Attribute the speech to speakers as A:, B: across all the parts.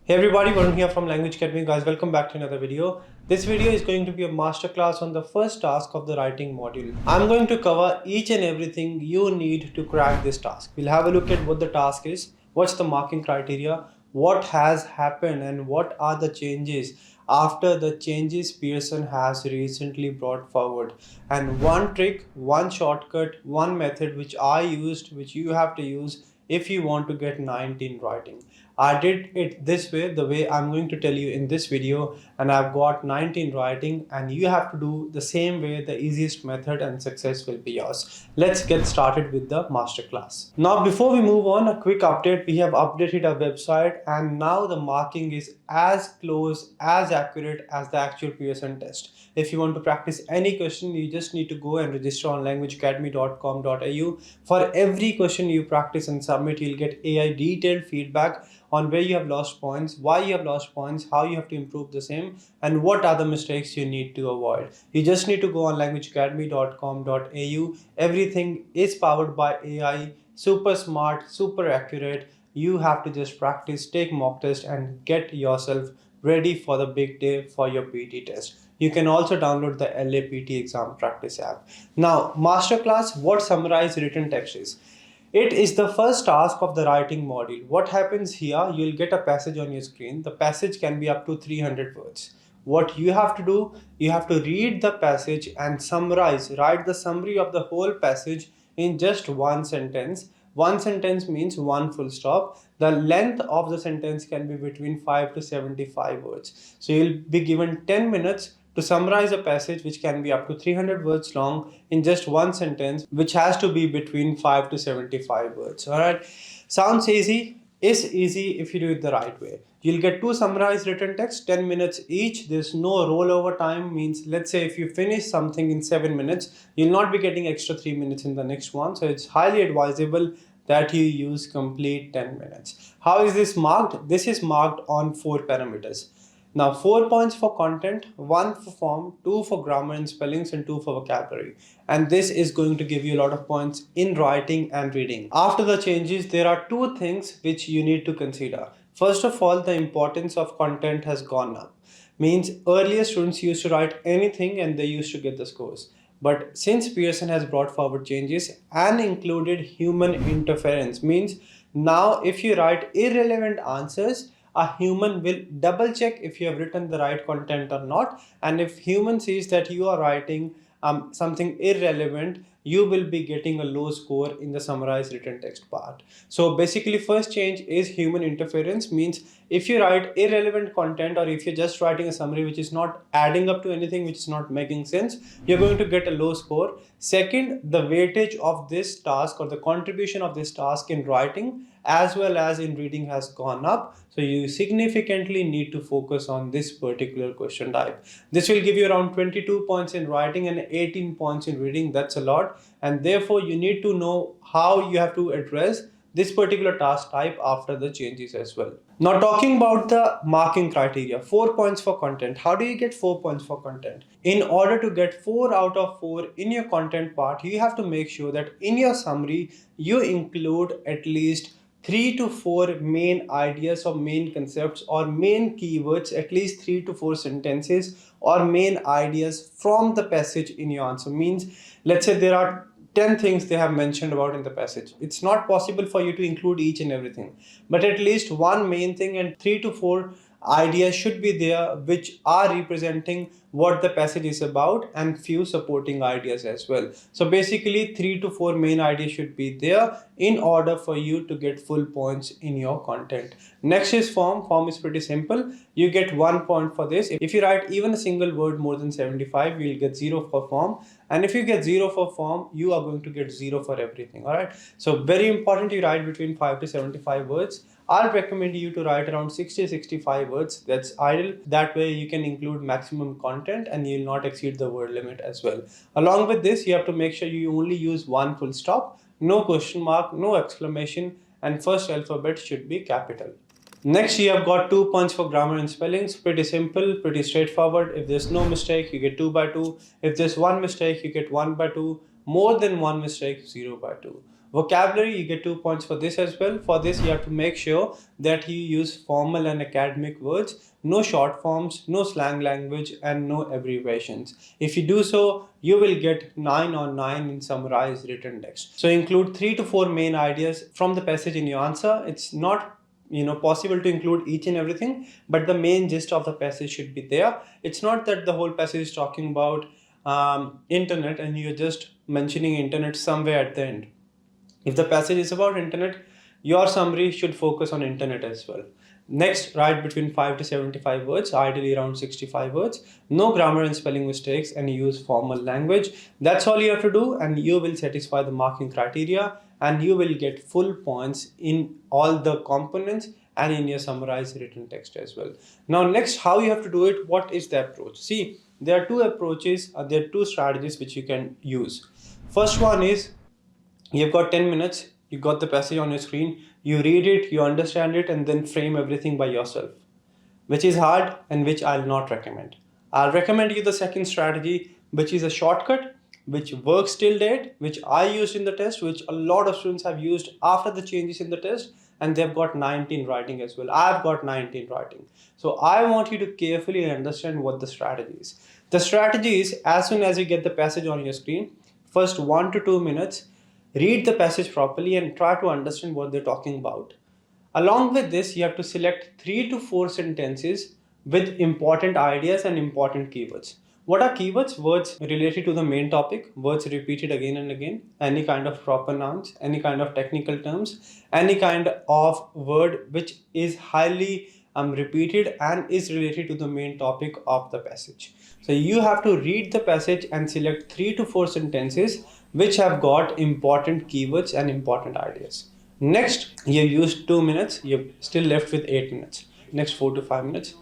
A: Hey everybody, Varun here from Language Academy. Guys, welcome back to another video. This video is going to be a masterclass on the first task of the writing module. I'm going to cover each and everything you need to crack this task. We'll have a look at what the task is, what's the marking criteria, what has happened, and what are the changes after the changes Pearson has recently brought forward. And one trick, one shortcut, one method which I used, which you have to use if you want to get 19 writing. I did it this way, the way I'm going to tell you in this video, and I've got 19 writing, and you have to do the same way, the easiest method, and success will be yours. Let's get started with the masterclass. Now, before we move on, a quick update. We have updated our website, and now the marking is as close, as accurate as the actual Pearson test. If you want to practice any question, you just need to go and register on languageacademy.com.au. For every question you practice and submit, you'll get AI detailed feedback on where you have lost points, why you have lost points, how you have to improve the same, and what are the mistakes you need to avoid. You just need to go on languageacademy.com.au. Everything is powered by AI, super smart, super accurate. You have to just practice, take mock test, and get yourself ready for the big day for your PT test. You can also download the LAPT exam practice app. Now, masterclass, what summarized written text is. It is the first task of the writing module. What happens here, you'll get a passage on your screen. The passage can be up to 300 words. What you have to do, you have to read the passage and summarize, write the summary of the whole passage in just one sentence. One sentence means one full stop. The length of the sentence can be between 5 to 75 words. So you'll be given 10 minutes to summarize a passage which can be up to 300 words long in just one sentence, which has to be between 5 to 75 words. All right, sounds easy. Is easy if you do it the right way. You'll get two summarized written text, 10 minutes each. There's no rollover time. Means, let's say if you finish something in 7 minutes, you'll not be getting extra 3 minutes in the next one. So it's highly advisable that you use complete 10 minutes. How is this marked? This is marked on 4 parameters. Now, 4 points for content, 1 for form, 2 for grammar and spellings, and 2 for vocabulary. And this is going to give you a lot of points in writing and reading. After the changes, there are 2 things which you need to consider. First of all, the importance of content has gone up. Means earlier students used to write anything and they used to get the scores. But since Pearson has brought forward changes and included human interference, means now if you write irrelevant answers, a human will double check if you have written the right content or not. And if human sees that you are writing something irrelevant, you will be getting a low score in the summarized written text part. So basically, first change is human interference. Means if you write irrelevant content, or if you're just writing a summary which is not adding up to anything, which is not making sense, you're going to get a low score. Second, the weightage of this task or the contribution of this task in writing as well as in reading has gone up. So you significantly need to focus on this particular question type. This will give you around 22 points in writing and 18 points in reading. That's a lot. And therefore you need to know how you have to address this particular task type after the changes as well. Now, talking about the marking criteria, 4 points for content. How do you get 4 points for content? In order to get 4 out of 4 in your content part, you have to make sure that in your summary, you include at least 3 to 4 main ideas or main concepts or main keywords, at least 3 to 4 sentences or main ideas from the passage in your answer. Means, let's say there are 10 things they have mentioned about in the passage. It's not possible for you to include each and everything, but at least one main thing and 3 to 4 ideas should be there which are representing what the passage is about, and few supporting ideas as well. So basically 3 to 4 main ideas should be there in order for you to get full points in your content. Next is form. Form is pretty simple. You get 1 point for this. If you write even a single word more than 75, you'll get 0 for form. And if you get 0 for form, you are going to get 0 for everything. All right. So very important, you write between 5 to 75 words. I'll recommend you to write around 60-65 words. That's ideal. That way you can include maximum content and you'll not exceed the word limit as well. Along with this, you have to make sure you only use one full stop, no question mark, no exclamation, and first alphabet should be capital. Next, you have got 2 points for grammar and spellings. Pretty simple, pretty straightforward. If there's no mistake, you get 2 by 2. If there's one mistake, you get 1 by 2. More than one mistake, 0 by 2. Vocabulary, you get 2 points for this as well. For this, you have to make sure that you use formal and academic words, no short forms, no slang language, and no abbreviations. If you do so, you will get 9 on 9 in summarized written text. So include 3 to 4 main ideas from the passage in your answer. It's not possible to include each and everything, but the main gist of the passage should be there. It's not that the whole passage is talking about internet and you're just mentioning internet somewhere at the end. If the passage is about internet, your summary should focus on internet as well. Next, write between 5 to 75 words, ideally around 65 words. No grammar and spelling mistakes, and use formal language. That's all you have to do, and you will satisfy the marking criteria, and you will get full points in all the components and in your summarized written text as well. Now, next, how you have to do it, what is the approach? See, there are two approaches, there are two strategies which you can use. First one is, you've got 10 minutes, you got the passage on your screen, you read it, you understand it, and then frame everything by yourself, which is hard and which I'll not recommend. I'll recommend you the second strategy, which is a shortcut, which works till date, which I used in the test, which a lot of students have used after the changes in the test, and they've got 19 writing as well. I've got 19 writing. So I want you to carefully understand what the strategy is. The strategy is, as soon as you get the passage on your screen, first 1 to 2 minutes, read the passage properly and try to understand what they're talking about. Along with this, you have to select 3 to 4 sentences with important ideas and important keywords. What are keywords? Words related to the main topic, words repeated again and again, any kind of proper nouns, any kind of technical terms, any kind of word which is highly repeated and is related to the main topic of the passage. So you have to read the passage and select 3 to 4 sentences which have got important keywords and important ideas. Next, you used 2 minutes, you're still left with 8 minutes. Next 4 to 5 minutes.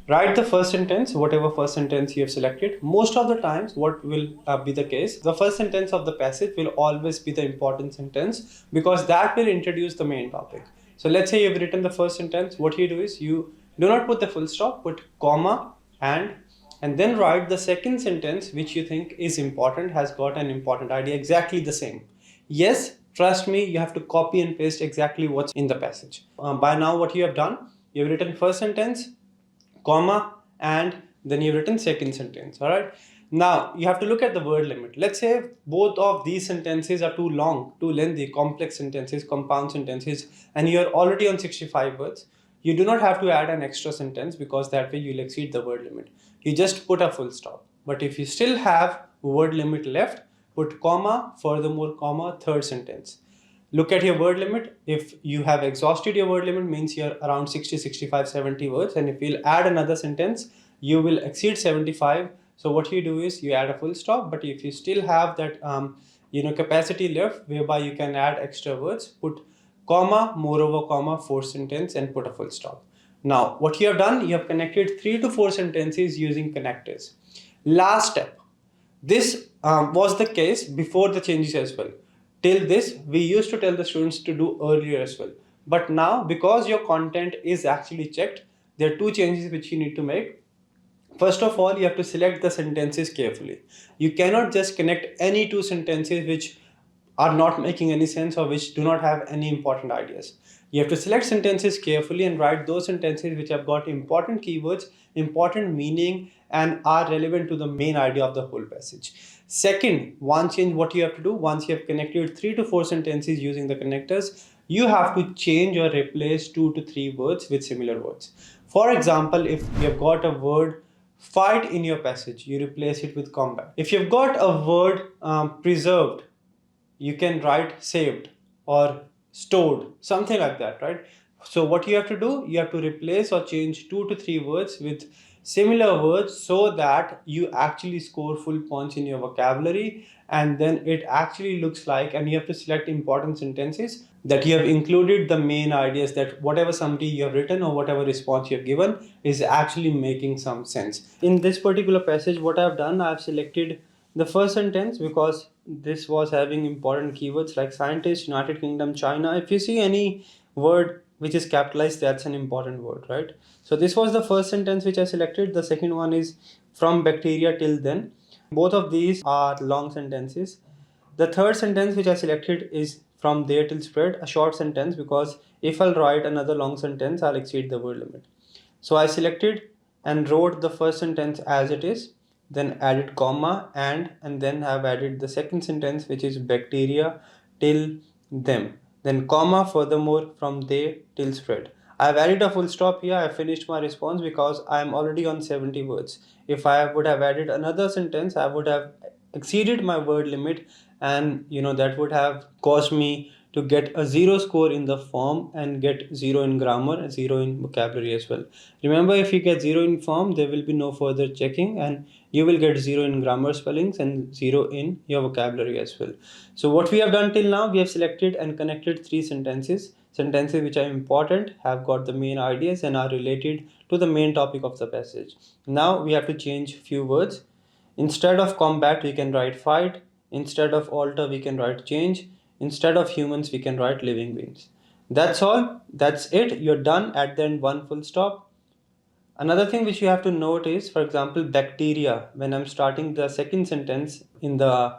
A: Write the first sentence, whatever first sentence you have selected. Most of the times, what will be the case, the first sentence of the passage will always be the important sentence because that will introduce the main topic. So let's say you've written the first sentence. What you do is you do not put the full stop, put comma and then write the second sentence which you think is important, has got an important idea, exactly the same. Yes, trust me, you have to copy and paste exactly what's in the passage. By now, what you have done, you've written first sentence, comma, and then you've written second sentence. All right. Now you have to look at the word limit. Let's say both of these sentences are too long, too lengthy, complex sentences, compound sentences, and you're already on 65 words. You do not have to add an extra sentence because that way you'll exceed the word limit. You just put a full stop. But if you still have word limit left, put comma, furthermore, comma, third sentence. Look at your word limit. If you have exhausted your word limit, means you're around 60, 65, 70 words. And if you'll add another sentence, you will exceed 75. So what you do is you add a full stop. But if you still have that capacity left whereby you can add extra words, put comma, moreover, comma, fourth sentence and put a full stop. Now, what you have done, you have connected 3 to 4 sentences using connectors. Last step. This was the case before the changes as well. Till this, we used to tell the students to do earlier as well. But now, because your content is actually checked, there are two changes which you need to make. First of all, you have to select the sentences carefully. You cannot just connect any two sentences which are not making any sense or which do not have any important ideas. You have to select sentences carefully and write those sentences which have got important keywords, important meaning, and are relevant to the main idea of the whole passage. Second, one change what you have to do, once you have connected 3 to 4 sentences using the connectors, you have to change or replace 2 to 3 words with similar words. For example, if you have got a word fight in your passage, you replace it with combat. If you've got a word preserved, you can write saved or stored, something like that, right? So what you have to do, you have to replace or change 2 to 3 words with similar words so that you actually score full points in your vocabulary, and then it actually looks like, and you have to select important sentences that you have included the main ideas, that whatever summary you have written or whatever response you have given is actually making some sense. In this particular passage, what I've done, I've selected the first sentence because this was having important keywords like scientist, United Kingdom, China. If you see any word which is capitalized, that's an important word, right? So this was the first sentence which I selected. The second one is from bacteria till then. Both of these are long sentences. The third sentence which I selected is from there till spread, a short sentence, because if I'll write another long sentence, I'll exceed the word limit. So I selected and wrote the first sentence as it is, then added comma and then have added the second sentence, which is bacteria till them, then comma, furthermore from they till spread. I've added a full stop here. I finished my response because I'm already on 70 words. If I would have added another sentence, I would have exceeded my word limit, and that would have caused me to get a 0 score in the form and get 0 in grammar and 0 in vocabulary as well. Remember, if you get 0 in form, there will be no further checking, and you will get 0 in grammar spellings and 0 in your vocabulary as well. So what we have done till now, we have selected and connected 3 sentences which are important, have got the main ideas and are related to the main topic of the passage. Now we have to change few words. Instead of combat, we can write fight. Instead of alter, we can write change. Instead of humans, we can write living beings. That's all. That's it. You're done. At the end, one full stop. Another thing which you have to note is, for example, bacteria. When I'm starting the second sentence in the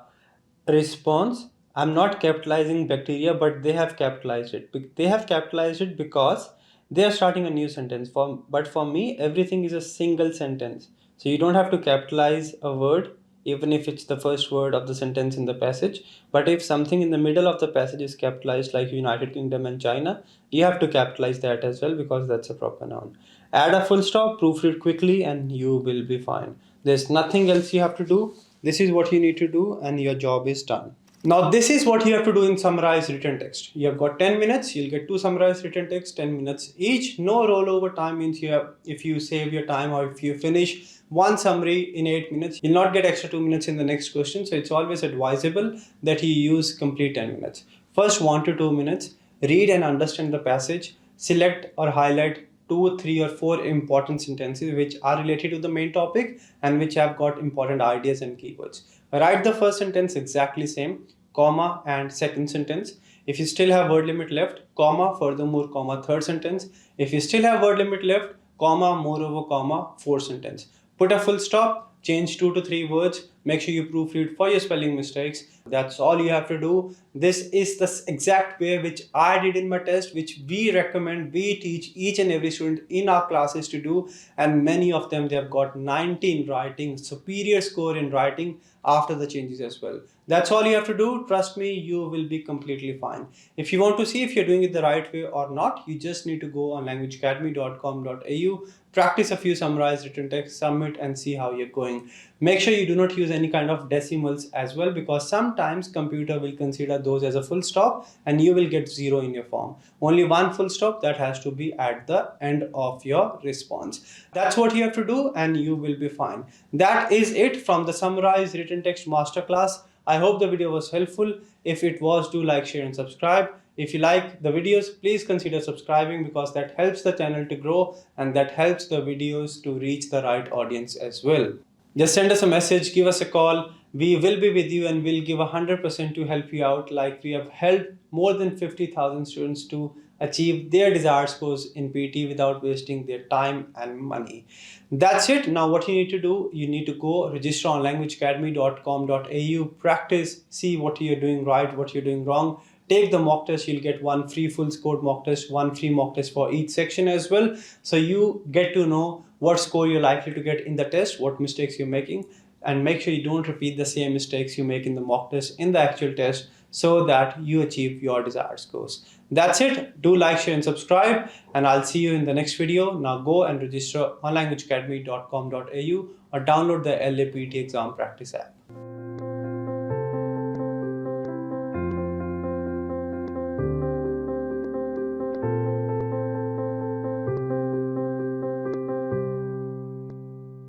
A: response, I'm not capitalizing bacteria, but they have capitalized it. They have capitalized it because they are starting a new sentence. But for me, everything is a single sentence. So you don't have to capitalize a word, even if it's the first word of the sentence in the passage. But if something in the middle of the passage is capitalized, like United Kingdom and China, you have to capitalize that as well, because that's a proper noun. Add a full stop, proofread quickly, and you will be fine. There's nothing else you have to do. This is what you need to do, and your job is done. Now, this is what you have to do in summarized written text. You have got 10 minutes. You'll get 2 summarized written text, 10 minutes each. No rollover time means if you save your time, or if you finish one summary in 8 minutes, you'll not get extra 2 minutes in the next question. So it's always advisable that you use complete 10 minutes. First 1 to 2 minutes, read and understand the passage. Select or highlight 2, 3 or 4 important sentences which are related to the main topic and which have got important ideas and keywords. Write the first sentence exactly same, comma and second sentence. If you still have word limit left, comma, furthermore, comma, third sentence. If you still have word limit left, comma, moreover, comma, fourth sentence. Put a full stop, change 2 to 3 words, make sure you proofread for your spelling mistakes. That's all you have to do. This is the exact way which I did in my test, which we recommend, we teach each and every student in our classes to do, and many of them, they have got 90 in writing, superior score in writing after the changes as well. That's all you have to do. Trust me, you will be completely fine. If you want to see if you're doing it the right way or not, you just need to go on languageacademy.com.au, practice a few summarized written text, submit, and see how you're going. Make sure you do not use any kind of decimals as well, because sometimes computer will consider those as a full stop and you will get 0 in your form. Only one full stop, that has to be at the end of your response. That's what you have to do, and you will be fine. That is it from the summarized written text masterclass. I hope the video was helpful. If it was, do like, share and subscribe. If you like the videos, please consider subscribing, because that helps the channel to grow and that helps the videos to reach the right audience as well. Just send us a message, give us a call. We will be with you and we'll give 100% to help you out, like we have helped more than 50,000 students to achieve their desired scores in PT without wasting their time and money. That's it. Now what you need to do, you need to go register on languageacademy.com.au, practice, see what you're doing right, what you're doing wrong. Take the mock test. You'll get 1 free full scored mock test, 1 free mock test for each section as well. So you get to know what score you're likely to get in the test, what mistakes you're making, and make sure you don't repeat the same mistakes you make in the mock test in the actual test, so that you achieve your desired scores. That's it. Do like, share and subscribe, and I'll see you in the next video. Now go and register on languageacademy.com.au or download the LAPT exam practice app.